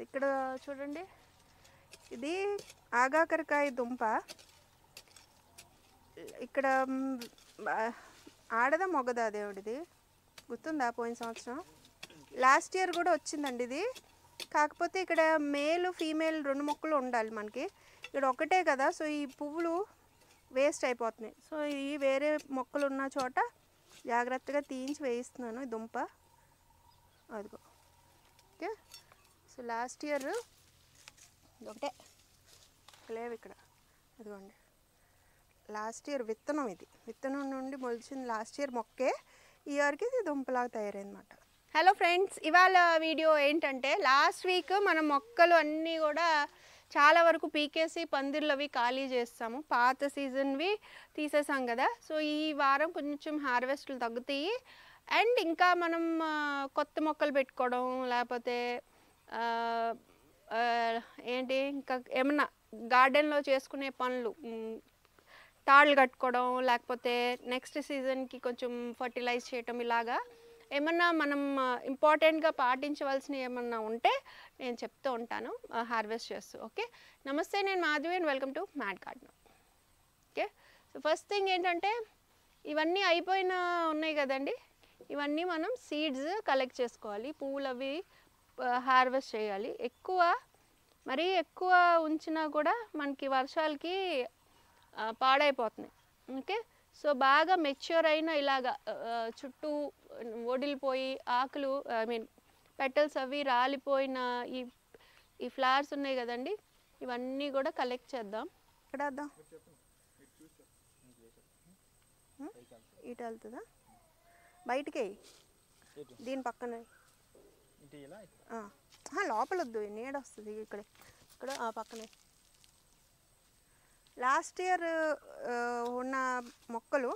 ఇక్కడ చూడండి, ఇది ఆగాకరకాయ దుంప. ఇక్కడ ఆడదా మొగదా దేవుడిది గుర్తుందా? పోయిన సంవత్సరం లాస్ట్ ఇయర్ కూడా వచ్చిందండి ఇది. కాకపోతే ఇక్కడ మేల్ ఫీమేల్ 2 మొక్కలు ఉండాలి మనకి, ఇక్కడ ఒకటే కదా. సో ఈ పువ్వులు వేస్ట్ అయిపోతున్నాయి. సో ఈ వేరే మొక్కలు ఉన్న చోట జాగ్రత్తగా తీయించి వేయిస్తున్నాను ఈ దుంప. అదిగో ఓకే. సో లాస్ట్ ఇయర్ ఒకటే లేవు ఇక్కడ, అదిగోండి లాస్ట్ ఇయర్ విత్తనం, ఇది విత్తనం నుండి మొలిచింది లాస్ట్ ఇయర్ మొక్కే. ఈ ఇయర్కి ఇది దుంపలాగా తయారైందన్నమాట. హలో ఫ్రెండ్స్, ఇవాళ వీడియో ఏంటంటే లాస్ట్ వీక్ మనం మొక్కలు అన్నీ కూడా చాలా వరకు పీకేసి పందిర్లు అవి ఖాళీ చేస్తాము, పాత సీజన్వి తీసేసాం కదా. సో ఈ వారం కొంచెం హార్వెస్ట్లు తగ్గుతాయి. అండ్ ఇంకా మనం కొత్త మొక్కలు పెట్టుకోవడం, లేకపోతే ఏంటి ఇంకా ఏమన్నా గార్డెన్లో చేసుకునే పనులు, తాళ్ళు కట్టుకోవడం, లేకపోతే నెక్స్ట్ సీజన్కి కొంచెం ఫర్టిలైజ్ చేయటం, ఇలాగా ఏమన్నా మనం ఇంపార్టెంట్గా పాటించవలసినవి ఏమన్నా ఉంటే నేను చెప్తూ ఉంటాను హార్వెస్ట్ చేస్తూ. ఓకే, నమస్తే, నేను Madhavi and welcome to mad garden. Okay, so first thing ఏంటంటే ఇవన్నీ అయిపోయిన ఉన్నాయి కదండి, ఇవన్నీ మనం సీడ్స్ కలెక్ట్ చేసుకోవాలి, పువ్వులు అవి హార్వెస్ట్ చేయాలి. మరీ ఎక్కువ ఉంచినా కూడా మనకి వర్షాలకి పాడైపోతున్నాయి. ఓకే, సో బాగా మెచ్యూర్ అయిన ఇలాగా చుట్టూ ఒడిలిపోయి ఆకులు పెటల్స్ అవి రాలిపోయిన ఈ ఫ్లవర్స్ ఉన్నాయి కదండి, ఇవన్నీ కూడా కలెక్ట్ చేద్దాం. ఇక్కడ వద్దాం, ఇటు వెళ్తుందా బయటికి, దీని పక్కన లోపల వద్దు, నీడ వస్తుంది ఇక్కడ పక్కనే. లాస్ట్ ఇయర్ ఉన్న మొక్కలు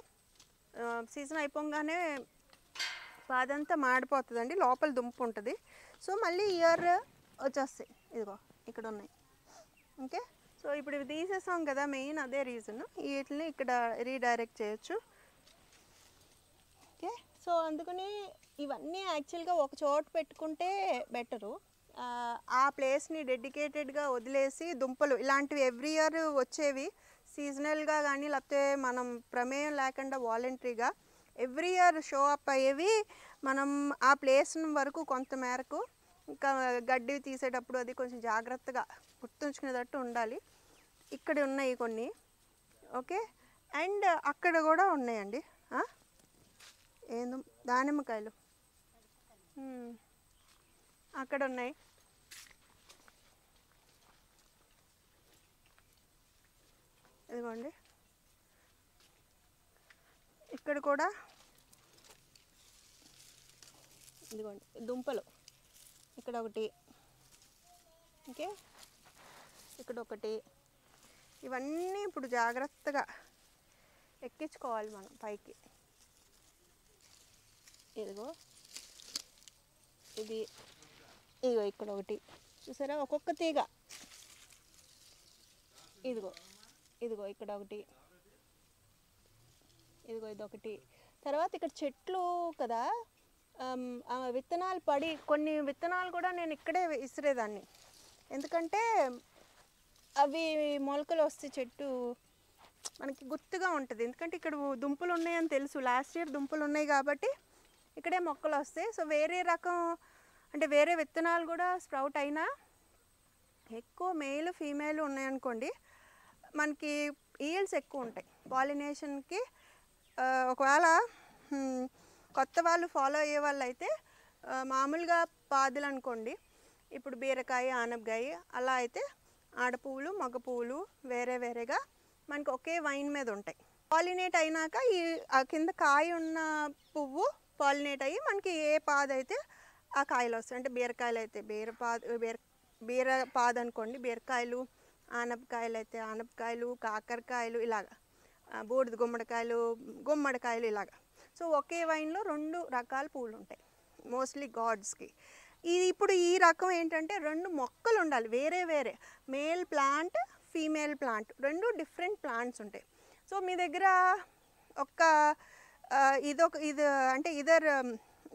సీజన్ అయిపోగానే పాదంతా మాడిపోతుందండి, లోపల దుంప ఉంటుంది. సో మళ్ళీ ఇయర్ వచ్చేస్తాయి, ఇదిగో ఇక్కడ ఉన్నాయి. ఓకే, సో ఇప్పుడు ఇవి తీసేసాం కదా, మెయిన్ అదే రీజన్. వీటిని ఇక్కడ రీడైరెక్ట్ చేయొచ్చు. ఓకే, సో అందుకని ఇవన్నీ యాక్చువల్గా ఒక చోట పెట్టుకుంటే బెటరు. ఆ ప్లేస్ని డెడికేటెడ్గా వదిలేసి దుంపలు ఇలాంటివి ఎవ్రీ ఇయర్ వచ్చేవి సీజనల్గా కానీ, లేకపోతే మనం ప్రమేయం లేకుండా వాలంటరీగా ఎవ్రీ ఇయర్ షో అప్ అయ్యేవి మనం ఆ ప్లేస్ వరకు కొంత మేరకు ఇంకా గడ్డి తీసేటప్పుడు అది కొంచెం జాగ్రత్తగా గుర్తుంచుకునేటట్టు ఉండాలి. ఇక్కడ ఉన్నాయి కొన్ని. ఓకే, అండ్ అక్కడ కూడా ఉన్నాయండి దానిమ్మకాయలు అక్కడ ఉన్నాయి. ఇదిగోండి ఇక్కడ కూడా ఇదిగోండి దుంపలు, ఇక్కడ ఒకటి, ఓకే ఇక్కడ ఒకటి. ఇవన్నీ ఇప్పుడు జాగ్రత్తగా ఎక్కించుకోవాలి మనం పైకి. ఇదిగో ఇదిగో ఇక్కడ ఒకటి చూసారా, ఒక్కొక్క తీగ. ఇదిగో ఇక్కడ ఒకటి, ఇదిగో ఇదొకటి. తర్వాత ఇక్కడ చెట్లు కదా, విత్తనాలు పడి కొన్ని విత్తనాలు కూడా నేను ఇక్కడే విసిరేదాన్ని, ఎందుకంటే అవి మొలకలు వస్తే చెట్టు మనకి గుర్తుగా ఉంటుంది. ఎందుకంటే ఇక్కడ దుంపలు ఉన్నాయని తెలుసు, లాస్ట్ ఇయర్ దుంపలు ఉన్నాయి కాబట్టి ఇక్కడే మొక్కలు వస్తాయి. సో వేరే రకం అంటే వేరే విత్తనాలు కూడా స్ప్రౌట్ అయినా ఎక్కువ మేలు ఫీమేల్ ఉన్నాయనుకోండి, మనకి ఈల్డ్స్ ఎక్కువ ఉంటాయి పాలినేషన్కి. ఒకవేళ కొత్త వాళ్ళు ఫాలో అయ్యే వాళ్ళు అయితే మామూలుగా పాదులు అనుకోండి, ఇప్పుడు బీరకాయ ఆనపకాయ అలా అయితే ఆడపువ్వులు మగ పువ్వులు వేరే వేరేగా మనకి ఒకే వైన్ మీద ఉంటాయి. పాలినేట్ అయినాక ఆ కింద కాయ ఉన్న పువ్వు పాలినేట్ అయ్యి మనకి ఏ పాదు అయితే ఆ కాయలు వస్తాయి. అంటే బీరకాయలు అయితే బీర పాదు అనుకోండి బీరకాయలు, ఆనపకాయలు అయితే ఆనపకాయలు, కాకరకాయలు, ఇలాగా బూడిద గుమ్మడికాయలు ఇలాగా. సో ఒకే వైన్లో 2 రకాల పువ్వులు ఉంటాయి మోస్ట్లీ గాడ్స్కి. ఇప్పుడు ఈ రకం ఏంటంటే 2 మొక్కలు ఉండాలి వేరే వేరే, male plant female plant, 2 different plants ఉంటాయి. సో మీ దగ్గర ఇది అంటే ఇదర్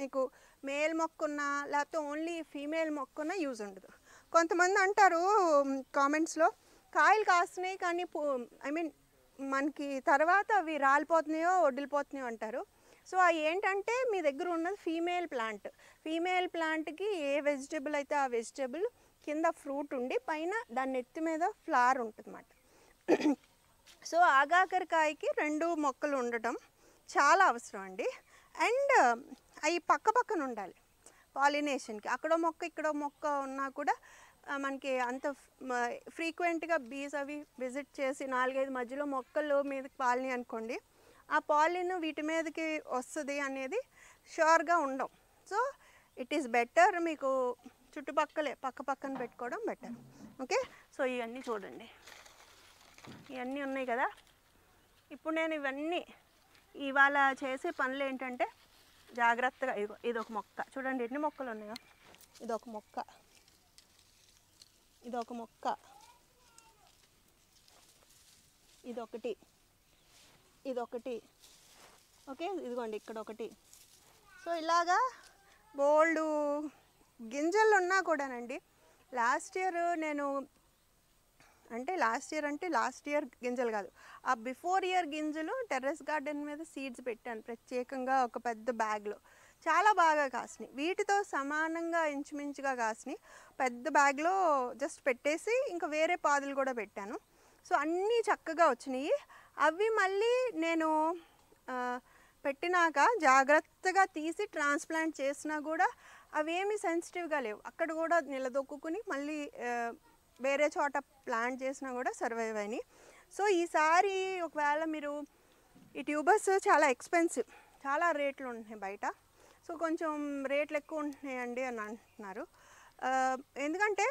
మీకు మేల్ మొక్క ఉన్నా లేకపోతే ఓన్లీ ఫీమేల్ మొక్క ఉన్నా యూజ్ ఉండదు. కొంతమంది అంటారు కామెంట్స్లో, కాయలు కాస్తున్నాయి కానీ ఐ మీన్ మనకి తర్వాత అవి రాలిపోతున్నాయో వడ్డిలిపోతున్నాయో అంటారు. సో అవి ఏంటంటే మీ దగ్గర ఉన్నది ఫీమేల్ ప్లాంట్. ఫీమేల్ ప్లాంట్కి ఏ వెజిటబుల్ అయితే ఆ వెజిటబుల్ కింద ఫ్రూట్ ఉండి పైన దాని నెత్తి మీద ఫ్లవర్ ఉంటుందన్నమాట. సో ఆగాకరకాయకి 2 మొక్కలు ఉండటం చాలా అవసరం అండి. అండ్ అవి పక్క పక్కన ఉండాలి పాలినేషన్కి. అక్కడో మొక్క ఇక్కడో మొక్క ఉన్నా కూడా మనకి అంత ఫ్రీక్వెంట్గా బీస్ అవి విజిట్ చేసి 4-5 మధ్యలో మొక్కలు మీదకి పాలిని అనుకోండి, ఆ పాలిన్ వీటి మీదకి వస్తుంది అనేది షూర్గా ఉండవు. సో ఇట్ ఈస్ బెటర్ మీకు చుట్టుపక్కలే పక్క పక్కన పెట్టుకోవడం బెటర్. ఓకే, సో ఇవన్నీ చూడండి, ఇవన్నీ ఉన్నాయి కదా. ఇప్పుడు నేను ఇవన్నీ ఇవాళ చేసే పనులు ఏంటంటే జాగ్రత్తగా, ఇదొక మొక్క చూడండి ఎన్ని మొక్కలు ఉన్నాయో. ఇదొక మొక్క, ఇదొక మొక్క, ఇదొకటి, ఇదొకటి. ఓకే, ఇదిగోండి ఇక్కడ ఒకటి. సో ఇలాగా బోల్డు గింజలు ఉన్నా కూడానండి. లాస్ట్ ఇయర్ గింజలు కాదు, ఆ బిఫోర్ ఇయర్ గింజలు టెర్రస్ గార్డెన్ మీద సీడ్స్ పెట్టాను ప్రత్యేకంగా ఒక పెద్ద బ్యాగ్లో. చాలా బాగా కాసినాయి, వీటితో సమానంగా ఇంచుమించుగా కాసినాయి. పెద్ద బ్యాగ్లో జస్ట్ పెట్టేసి ఇంకా వేరే పాదులు కూడా పెట్టాను. సో అన్నీ చక్కగా వచ్చినాయి. అవి మళ్ళీ నేను పెట్టినాక జాగ్రత్తగా తీసి ట్రాన్స్ప్లాంట్ చేసినా కూడా అవేమీ సెన్సిటివ్గా లేవు. అక్కడ కూడా నిలదొక్కుని మళ్ళీ వేరే చోట ప్లాంట్ చేసినా కూడా సర్వైవ్ అయినాయి. సో ఈసారి ఒకవేళ మీరు ఈ ట్యూబర్స్ చాలా ఎక్స్పెన్సివ్, చాలా రేట్లు ఉంటున్నాయి బయట. సో కొంచెం రేట్లు ఎక్కువ ఉంటున్నాయండి అని అంటున్నారు. ఎందుకంటే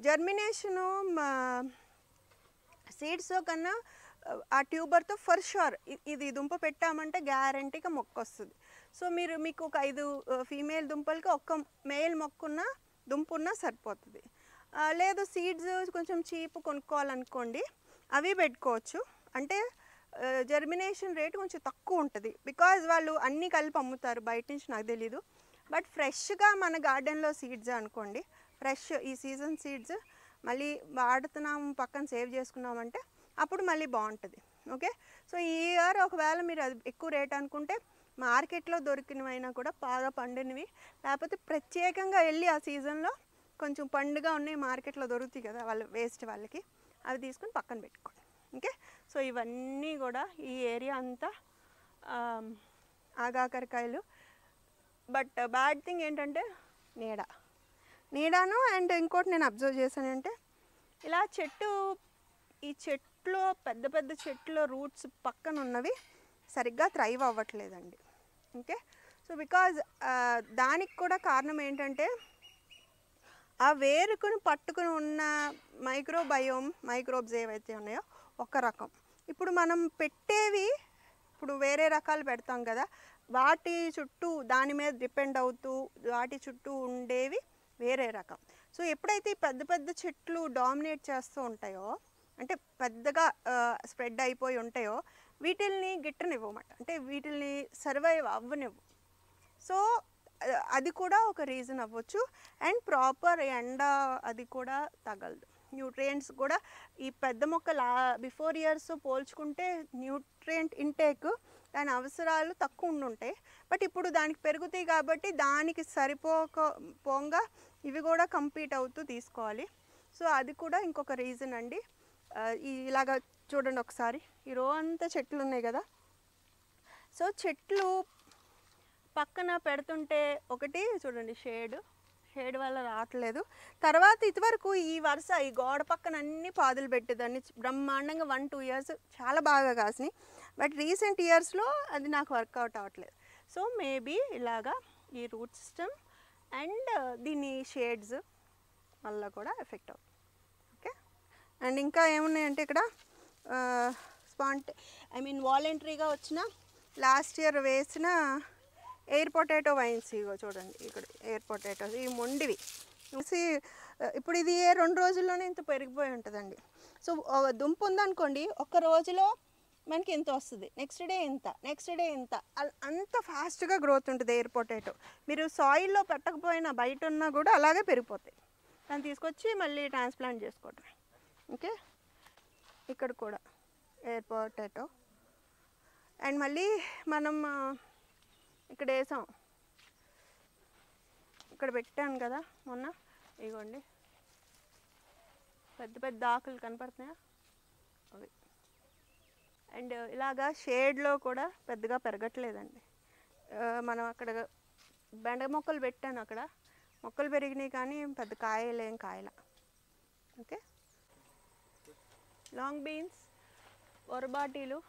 జర్మినేషను సీడ్స్ కన్నా ఆ ట్యూబర్తో ఫర్ షూర్ ఇది దుంప పెట్టామంటే గ్యారంటీగా మొక్క వస్తుంది. సో మీకు ఒక 5 ఫీమేల్ దుంపలకి ఒక్క మేల్ మొక్కున్న దుంప ఉన్నా సరిపోతుంది. లేదు సీడ్స్ కొంచెం చీప్ కొనుక్కోవాలనుకోండి, అవి పెట్టుకోవచ్చు. అంటే జర్మినేషన్ రేట్ కొంచెం తక్కువ ఉంటుంది, బికాజ్ వాళ్ళు అన్నీ కలిపి అమ్ముతారు బయట నుంచి, నాకు తెలీదు. బట్ ఫ్రెష్గా మన గార్డెన్లో సీడ్స్ అనుకోండి, ఫ్రెష్ ఈ సీజన్ సీడ్స్ మళ్ళీ వాడుతున్నాం పక్కన సేవ్ చేసుకున్నామంటే అప్పుడు మళ్ళీ బాగుంటుంది. ఓకే, సో ఈ ఇయర్ ఒకవేళ మీరు అది ఎక్కువ రేట్ అనుకుంటే మార్కెట్లో దొరికినవైనా కూడా బాగా పండినవి, లేకపోతే ప్రత్యేకంగా వెళ్ళి ఆ సీజన్లో కొంచెం పండుగ ఉన్నాయి మార్కెట్లో దొరుకుతాయి కదా వాళ్ళు వేస్ట్ వాళ్ళకి, అవి తీసుకొని పక్కన పెట్టుకోండి. ఓకే, సో ఇవన్నీ కూడా ఈ ఏరియా అంతా ఆగాకరకాయలు. బట్ బ్యాడ్ థింగ్ ఏంటంటే నీడాను. అండ్ ఇంకోటి నేను అబ్జర్వ్ చేశానంటే ఇలా ఈ చెట్లో పెద్ద పెద్ద చెట్లో రూట్స్ పక్కన ఉన్నవి సరిగ్గా థ్రైవ్ అవ్వట్లేదండి. ఓకే, సో బికాజ్ దానికి కూడా కారణం ఏంటంటే ఆ వేరుకుని పట్టుకుని ఉన్న మైక్రోబ్స్ ఏవైతే ఉన్నాయో ఒక రకం. ఇప్పుడు మనం పెట్టేవి ఇప్పుడు వేరే రకాలు పెడతాం కదా, వాటి చుట్టూ దాని మీద డిపెండ్ అవుతూ వాటి చుట్టూ ఉండేవి వేరే రకం. సో ఎప్పుడైతే పెద్ద పెద్ద చెట్లు డామినేట్ చేస్తూ ఉంటాయో, అంటే పెద్దగా స్ప్రెడ్ అయిపోయి ఉంటాయో, వీటిల్ని గిట్టనివ్వమాట, అంటే వీటిల్ని సర్వైవ్ అవ్వనివ్వు. సో అది కూడా ఒక రీజన్ అవ్వచ్చు. అండ్ ప్రాపర్ ఎండ అది కూడా తగలదు. న్యూట్రియంట్స్ కూడా ఈ పెద్ద మొక్క బిఫోర్ ఇయర్స్ పోల్చుకుంటే న్యూట్రియంట్ ఇంటేక్ దాని అవసరాలు తక్కువ ఉండుంటాయి. బట్ ఇప్పుడు దానికి పెరుగుతాయి కాబట్టి దానికి సరిపోగా ఇవి కూడా కంపీట్ అవుతూ తీసుకోవాలి. సో అది కూడా ఇంకొక రీజన్ అండి. ఇలాగా చూడండి ఒకసారి, ఈ రో అంతా చెట్లు ఉన్నాయి కదా. సో చెట్లు పక్కన పెడుతుంటే ఒకటి చూడండి షేడ్ వల్ల రావట్లేదు. తర్వాత ఇదివరకు ఈ వరుస ఈ గోడ పక్కన అన్ని పాదులు పెట్టేదాన్ని బ్రహ్మాండంగా 1-2 ఇయర్స్ చాలా బాగా కాసినాయి. బట్ రీసెంట్ ఇయర్స్లో అది నాకు వర్కౌట్ అవ్వట్లేదు. సో మేబీ ఇలాగా ఈ రూట్ సిస్టమ్ అండ్ దీని షేడ్స్ వల్ల కూడా ఎఫెక్ట్ అవుతుంది. ఓకే, అండ్ ఇంకా ఏమున్నాయంటే ఇక్కడ వాలంటరీగా వచ్చిన లాస్ట్ ఇయర్ వేసిన ఎయిర్ పొటాటో వైన్స్. ఇగో చూడండి ఇక్కడ ఎయిర్ పొటాటోస్, ఇవి మొండివి. ఇప్పుడు ఇది 2 రోజుల్లోనే ఇంత పెరిగిపోయి ఉంటుందండి. సో దుంప ఉందనుకోండి, ఒక్క రోజులో మనకి ఇంత వస్తుంది, నెక్స్ట్ డే ఇంత, అంత ఫాస్ట్గా గ్రోత్ ఉంటుంది ఎయిర్ పొటాటో. మీరు సాయిల్లో పెట్టకపోయినా బయట ఉన్నా కూడా అలాగే పెరిగిపోతాయి. దాన్ని తీసుకొచ్చి మళ్ళీ ట్రాన్స్ప్లాంట్ చేసుకోవటం. ఓకే, ఇక్కడ కూడా ఎయిర్ పొటాటో. అండ్ మళ్ళీ మనం ఇక్కడ వేసాం, ఇక్కడ పెట్టాను కదా మొన్న, ఇగోండి పెద్ద పెద్ద ఆకులు కనపడుతున్నాయా అవి. అండ్ ఇలాగా షేడ్లో కూడా పెద్దగా పెరగట్లేదండి. మనం అక్కడ బెండ మొక్కలు పెట్టాను, అక్కడ మొక్కలు పెరిగినాయి కానీ పెద్ద కాయలేం కాయల. ఓకే, లాంగ్ బీన్స్, వరబాటీలు,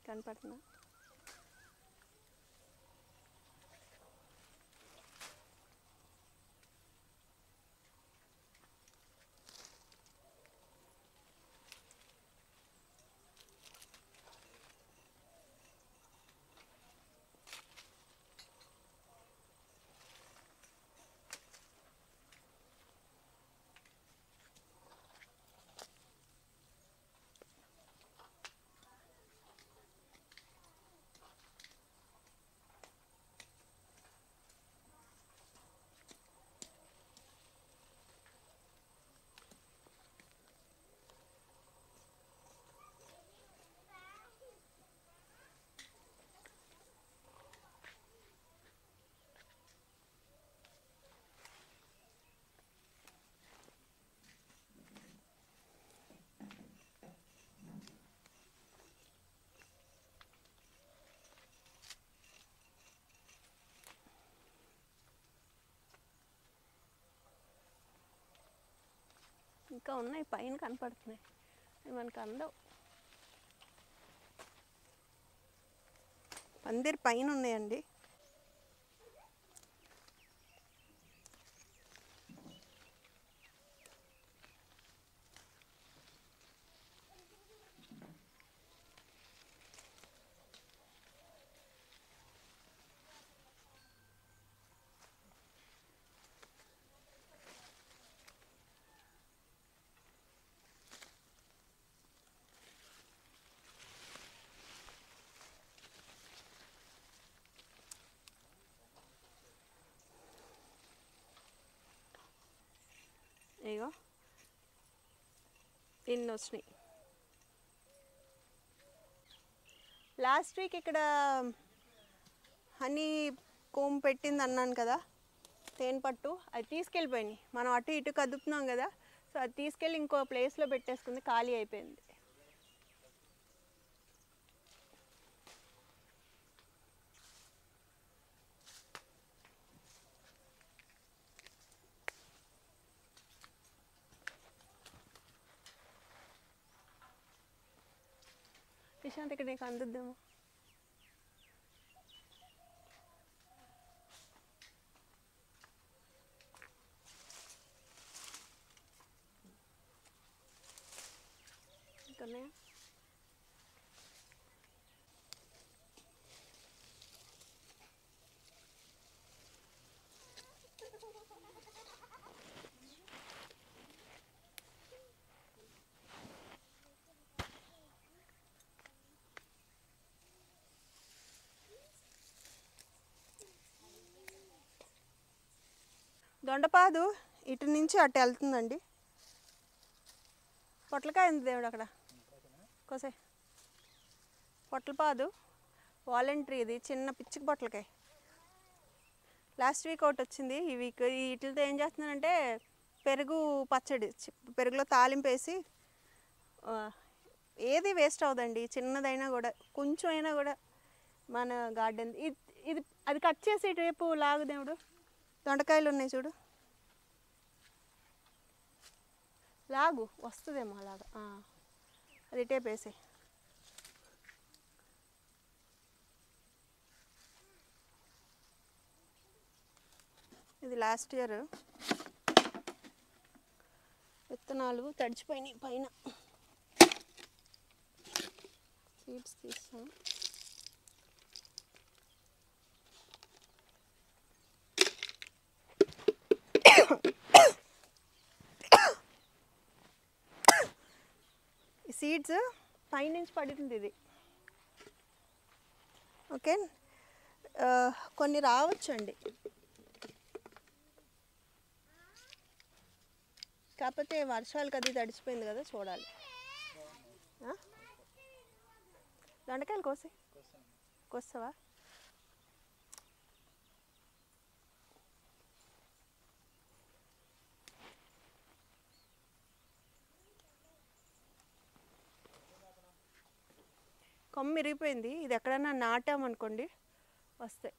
కనపడుతున్నా. ఇంకా ఉన్నాయి, పైన కనపడుతున్నాయి, మనకు అందవు. పందిరి పైన ఉన్నాయండి. ఇగో ఇన్ని వచ్చినాయి. లాస్ట్ వీక్ ఇక్కడ హనీ కోమ్ పెట్టింది అన్నాను కదా, తేనె పట్టు, అది తీసుకెళ్ళిపోయినాయి. మనం అటు ఇటు కదుపుతున్నాం కదా, సో అది తీసుకెళ్ళి ఇంకో ప్లేస్లో పెట్టేసుకుంది, ఖాళీ అయిపోయింది. నిశాంత్ ఇక్కడ నీకు అందుద్దేమో. ఇంకొన్నాయా? దొండపాదు ఇటు నుంచి అటు వెళ్తుందండి. పొట్లకాయ ఉంది దేవుడు అక్కడ, కోసే పొట్లపాదు వాలంటరీ, ఇది చిన్న పిచ్చికి పొట్లకాయ. లాస్ట్ వీక్ ఒకటి వచ్చింది, ఈ వీక్ వీటితో ఏం చేస్తున్నానంటే పెరుగు పచ్చడి, పెరుగులో తాలింపు వేసి, ఏది వేస్ట్ అవ్వదండి, చిన్నదైనా కూడా కొంచెం అయినా కూడా మన గార్డెన్. ఇది అది కట్ చేసి రేపు లాగు దేవుడు. దొండకాయలు ఉన్నాయి చూడు, లాగు వస్తుందేమో అలాగా, అది టేప్ వేసే. ఇది లాస్ట్ ఇయర్ విత్తనాలు తడిచిపోయినాయి పైన. సీడ్స్ తీస్తాం. ఈ సీడ్స్ పైనుంచి పడింది ఇది. ఓకే, కొన్ని రావచ్చండి, కాకపోతే వర్షాలకు అది తడిచిపోయింది కదా, చూడాలి. దొండకాయలు కోస్తావా? కొమ్మ ఇరిగిపోయింది, ఇది ఎక్కడైనా నాటామనుకోండి వస్తాయి.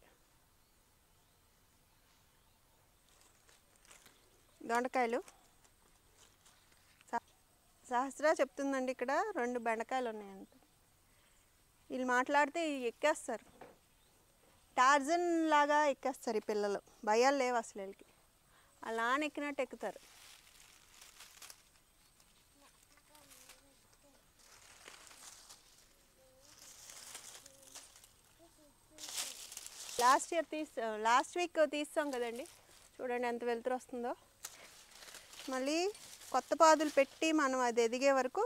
దొండకాయలు సహస్ర చెప్తుందండి, ఇక్కడ 2 బెండకాయలు ఉన్నాయంట. వీళ్ళు మాట్లాడితే ఎక్కేస్తారు, టార్జన్ లాగా ఎక్కేస్తారు ఈ పిల్లలు. భయాలు లేవు అసలు వీళ్ళకి, అలా ఎక్కినట్టు ఎక్కుతారు. లాస్ట్ వీక్ తీస్తాం కదండి, చూడండి ఎంత వెలుతురు వస్తుందో. మళ్ళీ కొత్త పాదులు పెట్టి మనం అది ఎదిగే వరకు.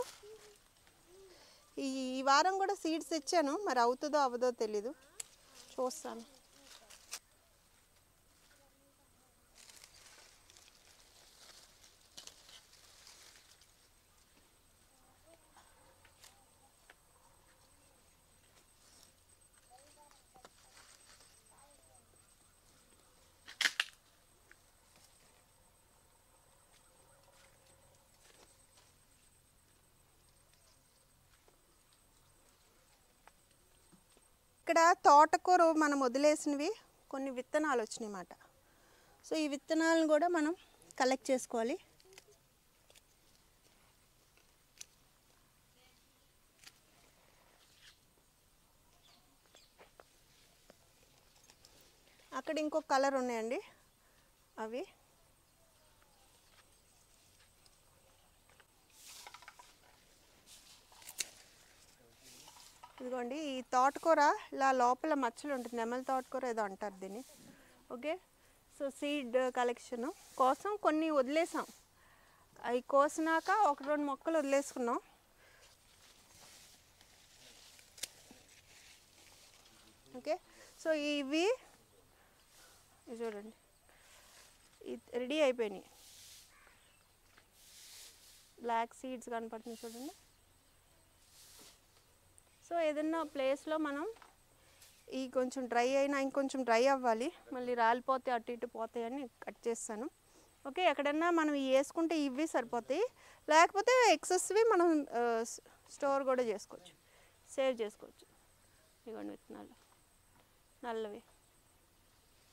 ఈ వారం కూడా సీడ్స్ తెచ్చాను, మరి అవుతుందో అవ్వదో తెలీదు, చూస్తాను. ఇక్కడ తోటకూర మనం వదిలేసినవి కొన్ని విత్తనాలు వచ్చినాయి అన్నమాట. సో ఈ విత్తనాలను కూడా మనం కలెక్ట్ చేసుకోవాలి. అక్కడ ఇంకొక కలర్ ఉన్నాయండి, అవి ఇదిగోండి. ఈ తోటకూర ఇలా లోపల మచ్చలు ఉంటుంది, నెమలి తోటకూర ఏదో అంటారు దీన్ని. ఓకే, సో సీడ్ కలెక్షన్ కోసం కొన్ని వదిలేసాం. అవి కోసినాక 1-2 మొక్కలు వదిలేసుకున్నాం. ఓకే, సో ఇవి చూడండి రెడీ అయిపోయినాయి. బ్లాక్ సీడ్స్ కనపడుతుంది చూడండి. సో ఏదన్నా ప్లేస్లో మనం ఈ కొంచెం డ్రై అయినా ఇంకొంచెం డ్రై అవ్వాలి, మళ్ళీ రాలిపోతే అటు ఇటు పోతాయని కట్ చేస్తాను. ఓకే, ఎక్కడన్నా మనం వేసుకుంటే ఇవి సరిపోతాయి, లేకపోతే ఎక్సెస్వి మనం స్టోర్ కూడా చేసుకోవచ్చు, సేవ్ చేసుకోవచ్చు. ఇవ్వండి విత్తనాలు నల్లవి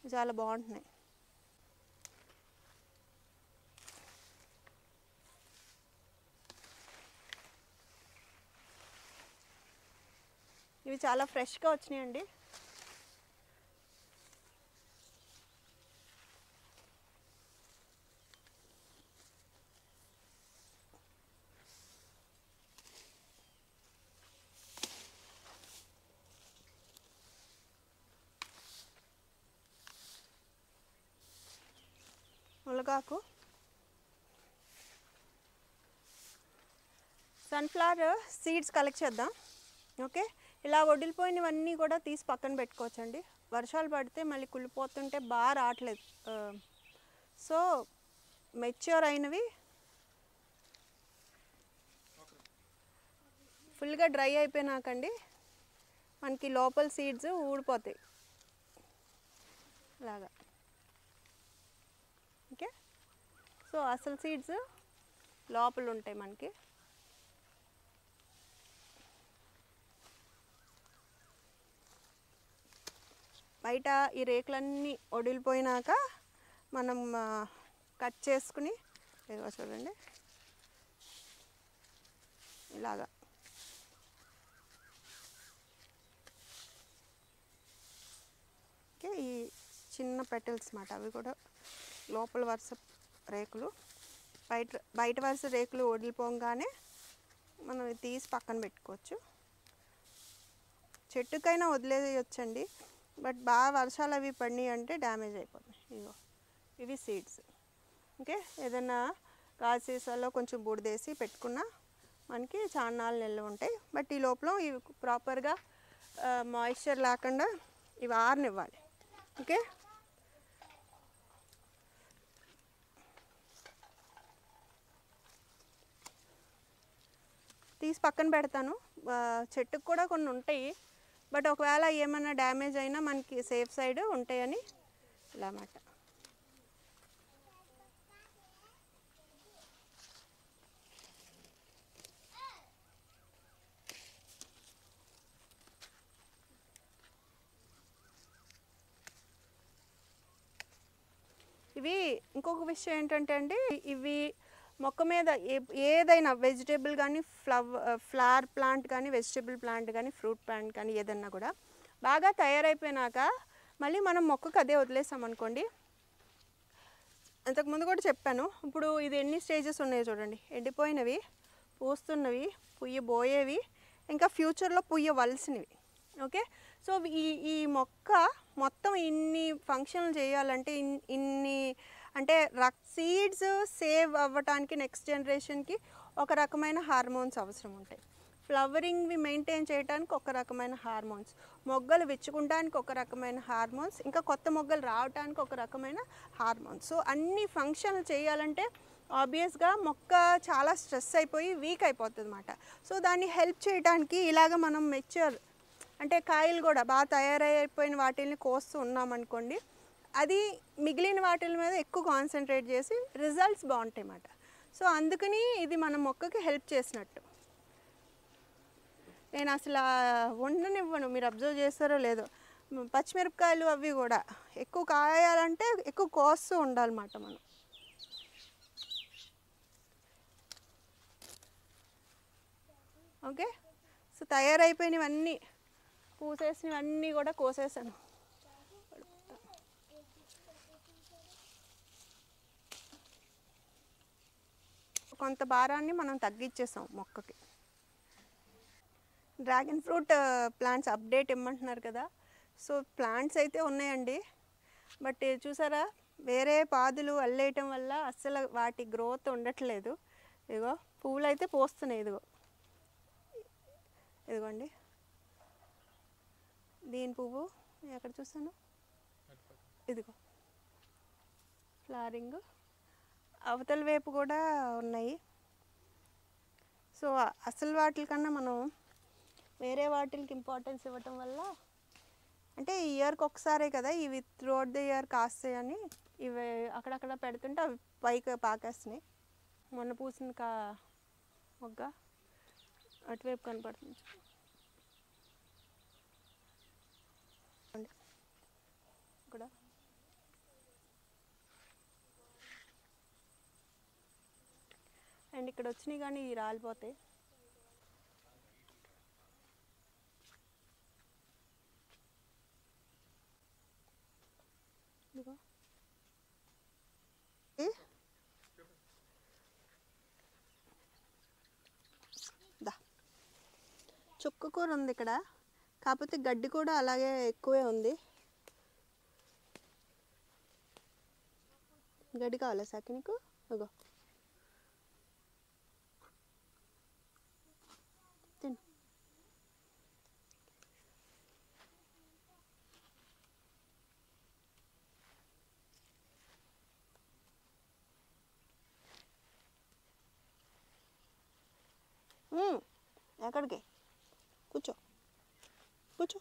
చాలా బాగుంటున్నాయి. ఇవి చాలా ఫ్రెష్గా వచ్చినాయండి. మునగాకు, సన్ఫ్లవర్ సీడ్స్ కలెక్ట్ చేద్దాం. ఓకే, ఇలా వడిలిపోయినవన్నీ కూడా తీసి పక్కన పెట్టుకోవచ్చండి. వర్షాలు పడితే మళ్ళీ కుళ్ళిపోతుంటే బాగా రావట్లేదు. సో మెచ్యూర్ అయినవి ఫుల్గా డ్రై అయిపోయినాకండి మనకి లోపల సీడ్స్ ఊడిపోతాయి అలాగా. ఓకే, సో అసలు సీడ్స్ లోపల ఉంటాయి మనకి. బయట ఈ రేకులన్నీ వడిలిపోయినాక మనం కట్ చేసుకుని ఏదో చూడండి ఇలాగా. ఓకే, ఈ చిన్న పెటల్స్ అన్నమాట, అవి కూడా లోపల వరుస రేకులు, బయట వరుస రేకులు వదిలిపోగానే మనం తీసి పక్కన పెట్టుకోవచ్చు. చెట్టుకైనా వదిలేయొచ్చండి, బట్ బాగా వర్షాలు అవి పడినాయి అంటే డ్యామేజ్ అయిపోతాయి. ఇగో ఇవి సీడ్స్. ఓకే, ఏదైనా గాజు సీసాలో కొంచెం బూడిదేసి పెట్టుకున్నా మనకి చాలా నాలుగు నెలలు ఉంటాయి. బట్ ఈ లోపల ఇవి ప్రాపర్గా మాయిశ్చర్ లేకుండా ఇవి ఆరనివ్వాలి. ఓకే, తీసి పక్కన పెడతాను. చెట్టుకు కూడా కొన్ని ఉంటాయి, బట్ ఒకవేళ ఏమైనా డ్యామేజ్ అయినా మనకి సేఫ్ సైడ్ ఉంటాయని ఇలా అన్నమాట. ఇవి ఇంకొక విషయం ఏంటంటే అండి, ఇవి మొక్క మీద ఏదైనా వెజిటేబుల్ కానీ ఫ్లవర్ ప్లాంట్ కానీ వెజిటేబుల్ ప్లాంట్ కానీ ఫ్రూట్ ప్లాంట్ కానీ ఏదన్నా కూడా బాగా తయారైపోయినాక మళ్ళీ మనం మొక్కకు అదే వదిలేసామనుకోండి, అంతకుముందు కూడా చెప్పాను, ఇప్పుడు ఇది ఎన్ని స్టేజెస్ ఉన్నాయో చూడండి. ఎండిపోయినవి, పూస్తున్నవి, పుయ్యబోయేవి, ఇంకా ఫ్యూచర్లో పుయ్యవలసినవి. ఓకే, సో ఈ మొక్క మొత్తం ఇన్ని ఫంక్షన్లు చేయాలంటే ఇన్ని అంటే సీడ్స్ సేవ్ అవ్వటానికి నెక్స్ట్ జనరేషన్కి ఒక రకమైన హార్మోన్స్ అవసరం ఉంటాయి. ఫ్లవరింగ్వి మెయింటైన్ చేయడానికి ఒక రకమైన హార్మోన్స్, మొగ్గలు విచ్చుకుంటానికి ఒక రకమైన హార్మోన్స్, ఇంకా కొత్త మొగ్గలు రావడానికి ఒక రకమైన హార్మోన్స్. సో అన్ని ఫంక్షన్లు చేయాలంటే ఆబ్వియస్గా మొక్క చాలా స్ట్రెస్ అయిపోయి వీక్ అయిపోతుంది అన్నమాట. సో దాన్ని హెల్ప్ చేయడానికి ఇలాగ మనం మెచ్యూర్ అంటే కాయలు కూడా బాగా తయారైపోయిన వాటిని కోస్తూ ఉన్నామనుకోండి, అది మిగిలిన వాటి మీద ఎక్కువ కాన్సన్ట్రేట్ చేసి రిజల్ట్స్ బాగుంటాయి అన్నమాట. సో అందుకని ఇది మన మొక్కకి హెల్ప్ చేసినట్టు. నేను అసలు వండనివ్వను, మీరు అబ్జర్వ్ చేస్తారో లేదో, పచ్చిమిరపకాయలు అవి కూడా ఎక్కువ కాయాలంటే ఎక్కువ కోస్తూ ఉండాలన్నమాట మనం. ఓకే, సో తయారైపోయినవన్నీ పూసేసినవన్నీ కూడా కోసేసాను. కొంత భారాన్ని మనం తగ్గించేసాం మొక్కకి. డ్రాగన్ ఫ్రూట్ ప్లాంట్స్ అప్డేట్ ఇమ్మంటున్నారు కదా. సో ప్లాంట్స్ అయితే ఉన్నాయండి, బట్ చూసారా వేరే పాదులు అల్లేయటం వల్ల అస్సలు వాటి గ్రోత్ ఉండట్లేదు. ఇదిగో పువ్వులు అయితే పోస్తున్నాయి, ఇదిగోండి దీని పువ్వు ఎక్కడ చూసాను, ఇదిగో ఫ్లవరింగ్, అవతల వైపు కూడా ఉన్నాయి. సో అసలు వాటికన్నా మనం వేరే వాటికి ఇంపార్టెన్స్ ఇవ్వటం వల్ల, అంటే ఇయర్కి ఒకసారే కదా ఇవి త్రూఅవుట్ ద ఇయర్ కాస్తాయని ఇవి అక్కడక్కడ పెడుతుంటే అవి పైకి పాకేస్తున్నాయి. మొన్న పూసిన మొగ్గ అటువైపు కనపడుతుంది ఇక్కడ. అండ్ ఇక్కడ వచ్చినాయి కానీ ఇవి రాలిపోతాయి. చుక్క కూర ఉంది ఇక్కడ, కాకపోతే గడ్డి కూడా అలాగే ఎక్కువే ఉంది. గడ్డి కావాలా సాకి నీకు? అగో తిను. ఎక్కడికి? కూర్చో కూర్చో.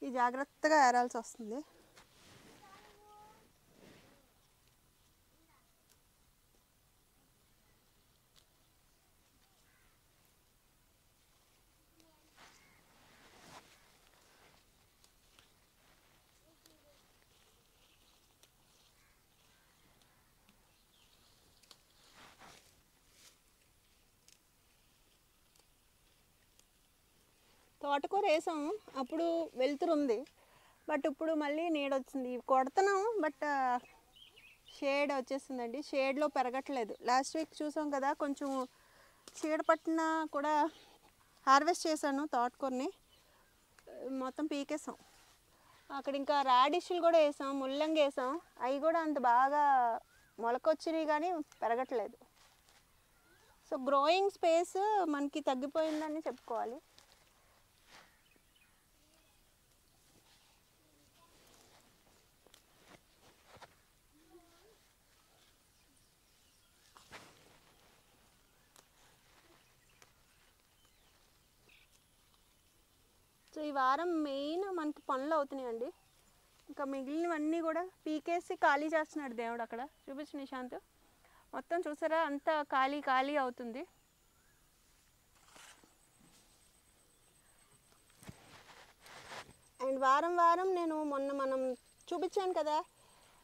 ఈ జాగ్రత్తగా ఏరాల్సి వస్తుంది. తోటకూర వేసాము, అప్పుడు వెలుతురుంది, బట్ ఇప్పుడు మళ్ళీ నీడొచ్చింది. కొడుతున్నాం బట్ షేడ్ వచ్చేసిందండి, షేడ్లో పెరగట్లేదు. లాస్ట్ వీక్ చూసాం కదా, కొంచెం చీడ పట్టిన కూడా హార్వెస్ట్ చేశాను తోటకూరని, మొత్తం పీకేసాం. అక్కడ ఇంకా రాడిష్లు కూడా వేసాం, ముల్లంగి వేసాం, అవి కూడా అంత బాగా మొలకొచ్చినాయి కానీ పెరగట్లేదు. సో గ్రోయింగ్ స్పేస్ మనకి తగ్గిపోయిందని చెప్పుకోవాలి. సో ఈ వారం మెయిన్ మనకి పనులు అవుతున్నాయండి. ఇంకా మిగిలినవన్నీ కూడా పీకేసి ఖాళీ చేస్తున్నాడు దేవుడు. అక్కడ చూపించు నిశాంత్, మొత్తం చూసారా అంత ఖాళీ ఖాళీ అవుతుంది. అండ్ వారం వారం నేను మనం చూపించాను కదా,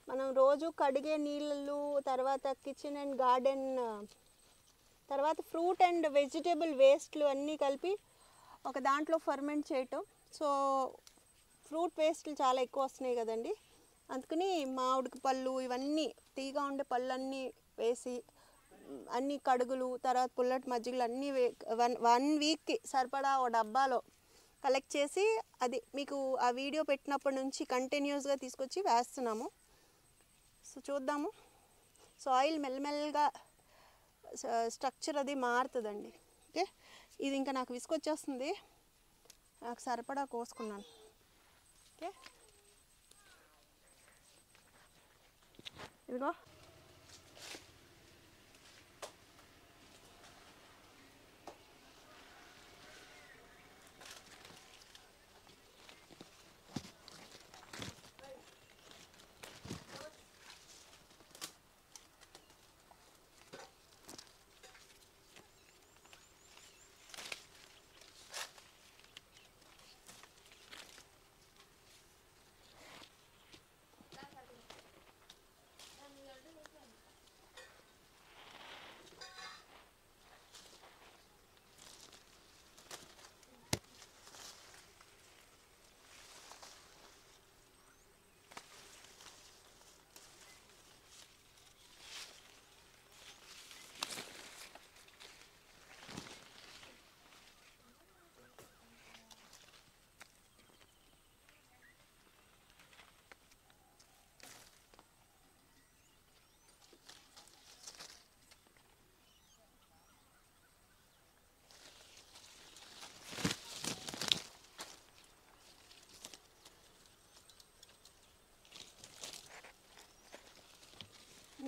మనం రోజు కడిగే నీళ్ళు, తర్వాత కిచెన్ అండ్ గార్డెన్, తర్వాత ఫ్రూట్ అండ్ వెజిటేబుల్ వేస్ట్లు అన్నీ కలిపి ఒక దాంట్లో ఫర్మెంట్ చేయటం. సో ఫ్రూట్ వేస్ట్లు చాలా ఎక్కువ వస్తున్నాయి కదండి, అందుకని మామిడికి పళ్ళు ఇవన్నీ తీగా ఉండే పళ్ళన్నీ వేసి అన్ని కడుగులు, తర్వాత పుల్లటి మజ్జిగలు అన్నీ వన్ వీక్కి సరిపడా ఒక డబ్బాలో కలెక్ట్ చేసి, అది మీకు ఆ వీడియో పెట్టినప్పటి నుంచి కంటిన్యూస్గా తీసుకొచ్చి వేస్తున్నాము. సో చూద్దాము, సాయిల్ మెల్లమెల్లగా స్ట్రక్చర్ అది మారుతుందండి. ఓకే, ఇది ఇంకా నాకు విసుకొచ్చేస్తుంది, నాకు సరిపడా కోసుకున్నాను. ఓకే, ఇదిగో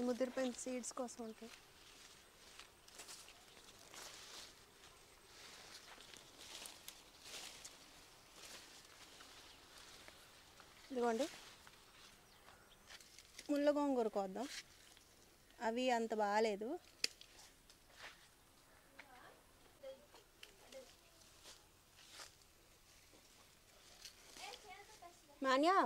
ముదిరిపోయిన సీడ్స్ కోసం ఉంటాయి. ఇదిగోండి ముళ్ళ గోంగూర కోద్దాం, అవి అంత బాగాలేదు. మాన్యా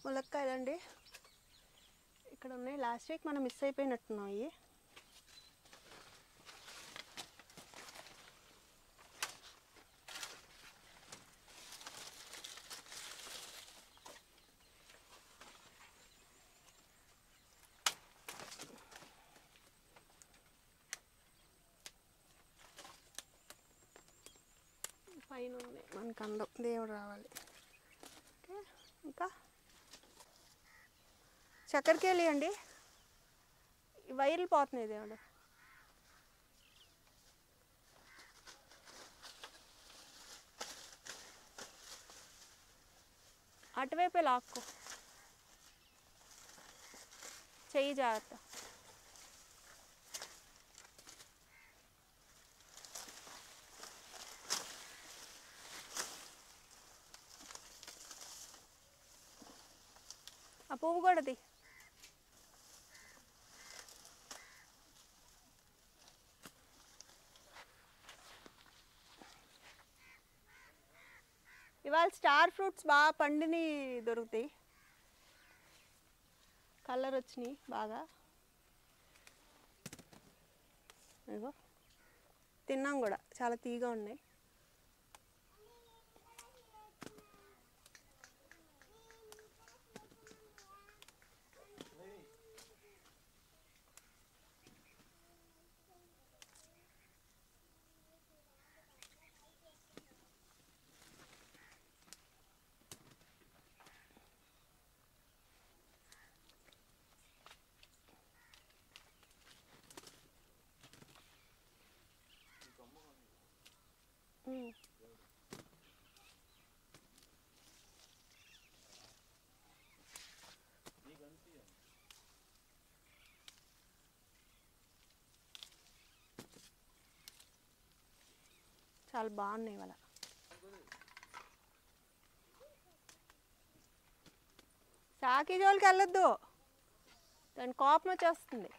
ములక్కాయలండి ఇక్కడ ఉన్నాయి, లాస్ట్ వీక్ మనం మిస్ అయిపోయినట్టున్నాయి. పైన ఉంది మనకు అందం, దేవుడు రావాలి. ఓకే, ఇంకా చక్కెరకేళి అండి, వైర్లు పోతున్నాయి దేవుడు. అటువైపే లాక్కో, చెయ్యి జాగ్రత్త. ఆ పువ్వు కూడాది. ఇవాళ స్టార్ ఫ్రూట్స్ బాగా పండిని దొరుకుతాయి, కలర్ వచ్చినాయి బాగా. ఇగో తిన్నాం కూడా, చాలా తీగా ఉన్నాయి. చాలా బాగున్నాయి ఇవాళ. సాకి జోలికి వెళ్ళొద్దు, దాని కోపం వచ్చేస్తుంది.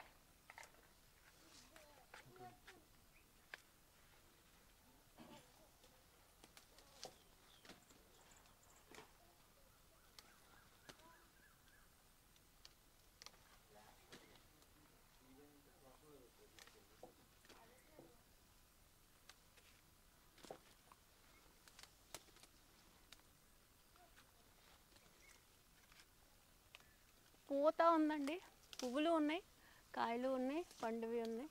పూత ఉందండి, పువ్వులు ఉన్నాయి, కాయలు ఉన్నాయి, పండువి ఉన్నాయి.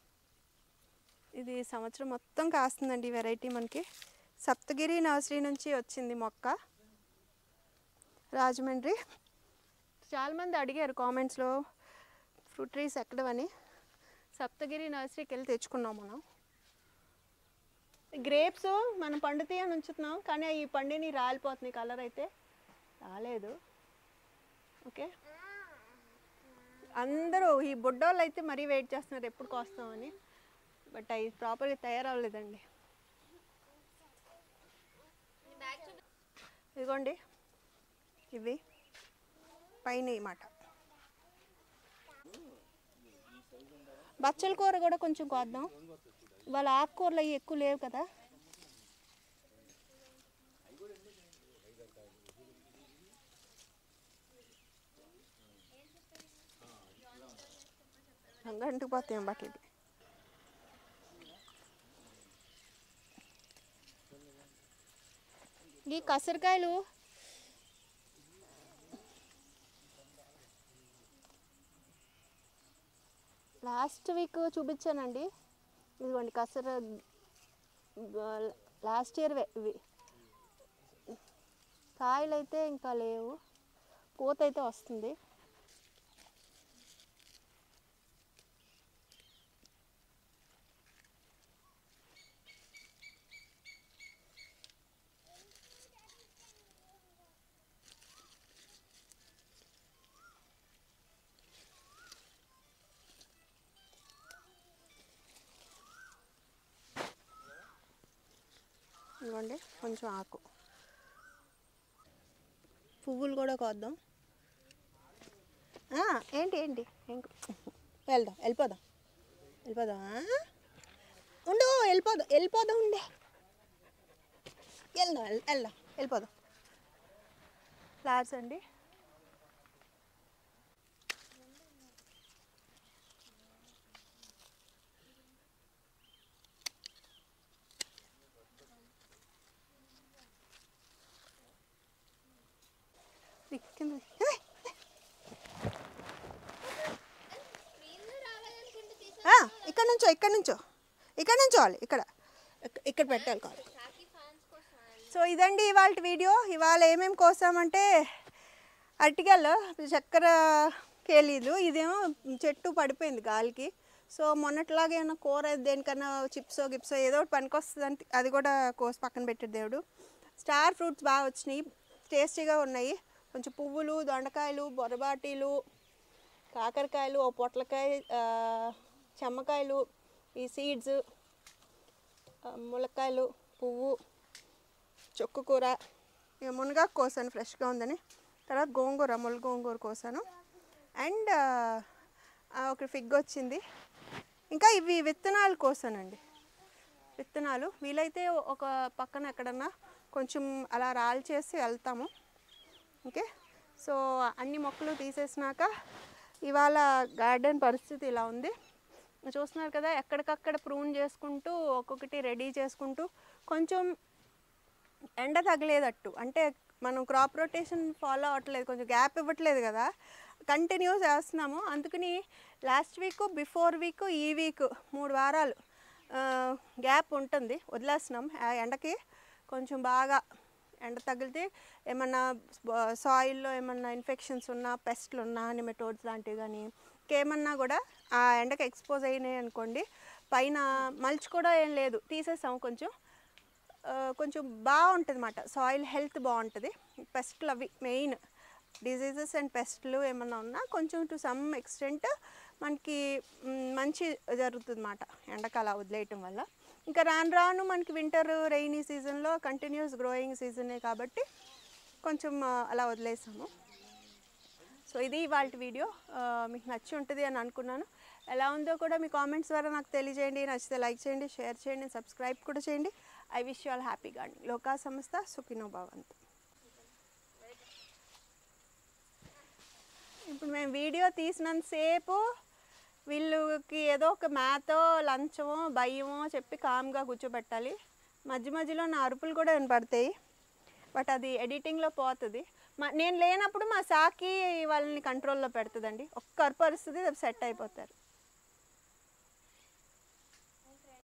ఇది సంవత్సరం మొత్తం కాస్తుందండి వెరైటీ. మనకి సప్తగిరి నర్సరీ నుంచి వచ్చింది మొక్క, రాజమండ్రి. చాలామంది అడిగారు కామెంట్స్లో ఫ్రూట్ ట్రీస్ ఎక్కడవని. సప్తగిరి నర్సరీకి వెళ్ళి తెచ్చుకున్నాం మనం. గ్రేప్స్ మనం పండుతాయి అని ఉంచుతున్నాం, కానీ ఈ పండిని రాలిపోతున్నాయి, కలర్ అయితే రాలేదు. ఓకే, అందరూ ఈ బుడ్డోళ్ళు అయితే మరీ వెయిట్ చేస్తున్నారు ఎప్పుడు కోస్తామని, బట్ అవి ప్రాపర్గా తయారవ్వలేదండి. ఇదిగోండి ఇవి పైన మాట. బచ్చల కూర కూడా కొంచెం కోద్దాం, వాళ్ళ ఆకుకూరలు అవి ఎక్కువ లేవు కదా. అంటుకు పోతాం బట్టలకి. ఈ కసరకాయలు లాస్ట్ వీక్ చూపించానండి. ఇదిగోండి కసర, లాస్ట్ ఇయర్ ఇవి. కాయలు అయితే ఇంకా లేవు, పూత అయితే వస్తుంది. ఇవ్వండి కొంచెం ఆకు, పువ్వులు కూడా కోద్దాం. ఏంటి ఏంటి వెళ్దాం, వెళ్ళిపోదాం ఉండు, వెళ్ళిపోదాం ఉండే, వెళ్ళిపోదాం. ఫ్లవర్స్ అండి, ఇక్కడ నుంచోవాలి, ఇక్కడ పెట్టాలి కాదు. సో ఇదండి ఇవాళ వీడియో. ఇవాళ ఏమేమి కోసామంటే అరటికాయలు, చక్కెర కేలీలు. ఇదేమో చెట్టు పడిపోయింది గాలికి. సో మొన్నట్లాగే ఏమైనా కూర దేనికన్నా చిప్సో గిప్సో ఏదో ఒకటి పనికొస్తుంది, అది కూడా కోసి పక్కన పెట్టాడు దేవుడు. స్టార్ ఫ్రూట్స్ బాగా వచ్చినాయి, టేస్టీగా ఉన్నాయి. కొంచెం పువ్వులు, దొండకాయలు, బొరబాటీలు, కాకరకాయలు, ఓ పొట్లకాయ, చెమ్మకాయలు, ఈ సీడ్స్, ములక్కాయలు, పువ్వు, చొక్కు కూర, ఇక మునగాకు కోసాను ఫ్రెష్గా ఉందని. తర్వాత గోంగూర, ముళ్ళ గోంగూర కోసాను. అండ్ ఒక ఫిగ్ వచ్చింది. ఇంకా ఇవి విత్తనాలు కోసానండి. విత్తనాలు వీలైతే ఒక పక్కన ఎక్కడన్నా కొంచెం అలా రాల్ చేసి వెళ్తాము. ఓకే, సో అన్ని మొక్కలు తీసేసినాక ఇవాళ గార్డెన్ పరిస్థితి ఇలా ఉంది. చూస్తున్నారు కదా, ఎక్కడికక్కడ ప్రూన్ చేసుకుంటూ ఒక్కొక్కటి రెడీ చేసుకుంటూ కొంచెం ఎండ తగలేదట్టు, అంటే మనం క్రాప్ రొటేషన్ ఫాలో అవ్వట్లేదు, కొంచెం గ్యాప్ ఇవ్వట్లేదు కదా, కంటిన్యూస్ చేస్తున్నాము. అందుకని లాస్ట్ వీక్, బిఫోర్ వీక్, ఈ వీక్ 3 వారాలు గ్యాప్ ఉంటుంది, వదిలేస్తున్నాం. ఆ ఎండకి కొంచెం బాగా ఎండ తగిలితే ఏమన్నా సాయిల్లో ఏమన్నా ఇన్ఫెక్షన్స్ ఉన్నా, పెస్ట్లు ఉన్నా, నిమెటోడ్స్ లాంటివి కానీ ఇంకేమన్నా కూడా ఆ ఎండకి ఎక్స్పోజ్ అయినాయి అనుకోండి, పైన మల్చ్ కూడా ఏం లేదు, తీసేసాం. కొంచెం బాగుంటుంది అన్నమాట, సాయిల్ హెల్త్ బాగుంటుంది. పెస్ట్లు అవి మెయిన్ డిజీజెస్ అండ్ పెస్ట్లు ఏమన్నా ఉన్నా కొంచెం టు సమ్ ఎక్స్టెంట్ మనకి మంచి జరుగుతుంది అన్నమాట ఎండకాల వదిలేయటం వల్ల. ఇంకా రాను రాను మనకి వింటర్ రెయినీ సీజన్లో కంటిన్యూస్ గ్రోయింగ్ సీజనే కాబట్టి కొంచెం అలా వదిలేసాము. సో ఇది ఇవాళ వీడియో, మీకు నచ్చి ఉంటుంది అని అనుకున్నాను. ఎలా ఉందో కూడా మీ కామెంట్స్ ద్వారా నాకు తెలియజేయండి. నచ్చితే లైక్ చేయండి, షేర్ చేయండి, సబ్స్క్రైబ్ కూడా చేయండి. I wish you all happy gardening. లోకా సమస్త సుఖినో భవంతు. ఇప్పుడు మేము వీడియో తీసినంతసేపు వీళ్ళకి ఏదో ఒక మ్యాథో, లంచమో, భయమో చెప్పి కామ్గా కూర్చోబెట్టాలి. మధ్య మధ్యలో నా అరుపులు కూడా వినపడతాయి, బట్ అది ఎడిటింగ్లో పోతుంది. నేను లేనప్పుడు మా సాకి వాళ్ళని కంట్రోల్లో పెడుతుందండి. ఒక్క అరుపు అరుస్తుంది, సెట్ అయిపోతారు.